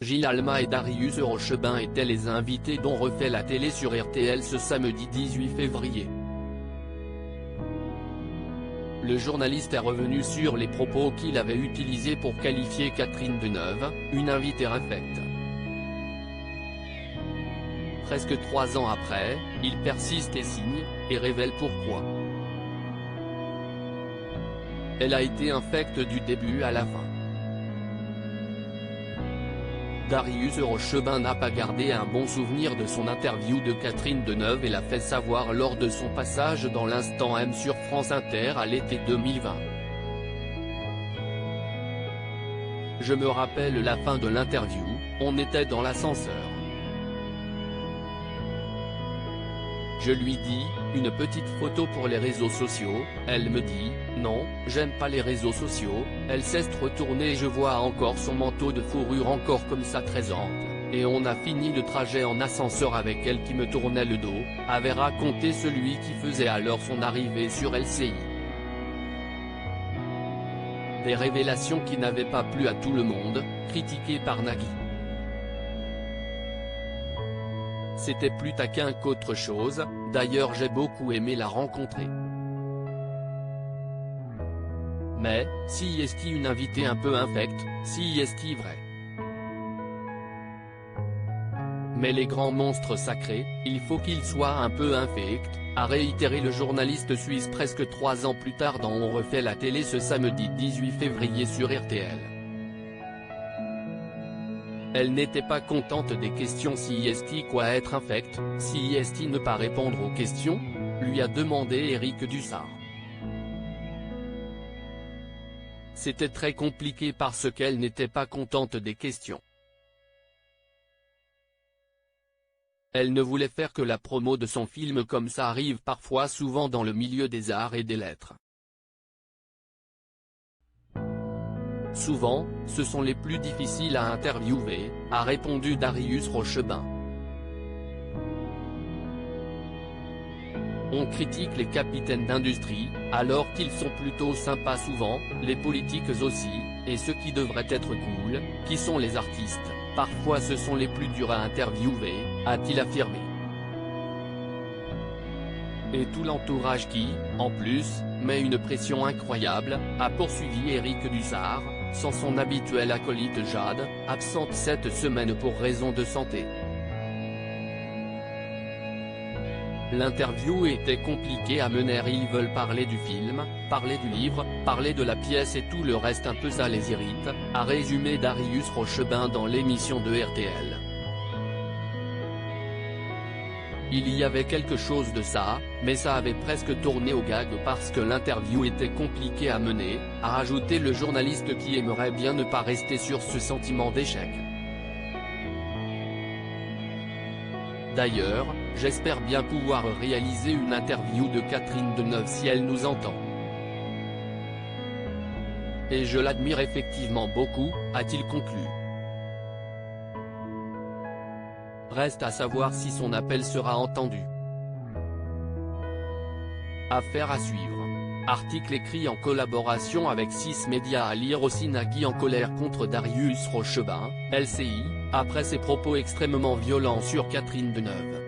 Gilles Alma et Darius Rochebin étaient les invités dont refait la télé sur RTL ce samedi 18 février. Le journaliste est revenu sur les propos qu'il avait utilisés pour qualifier Catherine Deneuve, une invitée infecte. Presque 3 ans après, il persiste et signe, et révèle pourquoi. Elle a été infecte du début à la fin. Darius Rochebin n'a pas gardé un bon souvenir de son interview de Catherine Deneuve et l'a fait savoir lors de son passage dans l'Instant M sur France Inter à l'été 2020. Je me rappelle la fin de l'interview, on était dans l'ascenseur. Je lui dis, une petite photo pour les réseaux sociaux, elle me dit, non, j'aime pas les réseaux sociaux, elle s'est retournée et je vois encore son manteau de fourrure encore comme ça très ample, et on a fini le trajet en ascenseur avec elle qui me tournait le dos, avait raconté celui qui faisait alors son arrivée sur LCI. Des révélations qui n'avaient pas plu à tout le monde, critiquées par Nagui. C'était plus taquin qu'autre chose, d'ailleurs j'ai beaucoup aimé la rencontrer. Mais, si est-ce une invitée un peu infecte, si est-ce vrai. Mais les grands monstres sacrés, il faut qu'ils soient un peu infects, a réitéré le journaliste suisse presque 3 ans plus tard dans On refait la télé ce samedi 18 février sur RTL. Elle n'était pas contente des questions si est quoi être infecte, si est ne pas répondre aux questions, lui a demandé Éric Dussart. C'était très compliqué parce qu'elle n'était pas contente des questions. Elle ne voulait faire que la promo de son film comme ça arrive parfois souvent dans le milieu des arts et des lettres. Souvent, ce sont les plus difficiles à interviewer, a répondu Darius Rochebin. On critique les capitaines d'industrie, alors qu'ils sont plutôt sympas souvent, les politiques aussi, et ceux qui devraient être cool, qui sont les artistes, parfois ce sont les plus durs à interviewer, a-t-il affirmé. Et tout l'entourage qui, en plus, met une pression incroyable, a poursuivi Éric Dussart, sans son habituel acolyte Jade, absente cette semaine pour raison de santé. L'interview était compliquée à mener, ils veulent parler du film, parler du livre, parler de la pièce et tout le reste un peu ça les irrite, a résumé Darius Rochebin dans l'émission de RTL. Il y avait quelque chose de ça, mais ça avait presque tourné au gag parce que l'interview était compliquée à mener, a rajouté le journaliste qui aimerait bien ne pas rester sur ce sentiment d'échec. D'ailleurs, j'espère bien pouvoir réaliser une interview de Catherine Deneuve si elle nous entend. Et je l'admire effectivement beaucoup, a-t-il conclu. Reste à savoir si son appel sera entendu. Affaire à suivre. Article écrit en collaboration avec 6 médias à lire aussi. Nagui en colère contre Darius Rochebin, LCI, après ses propos extrêmement violents sur Catherine Deneuve.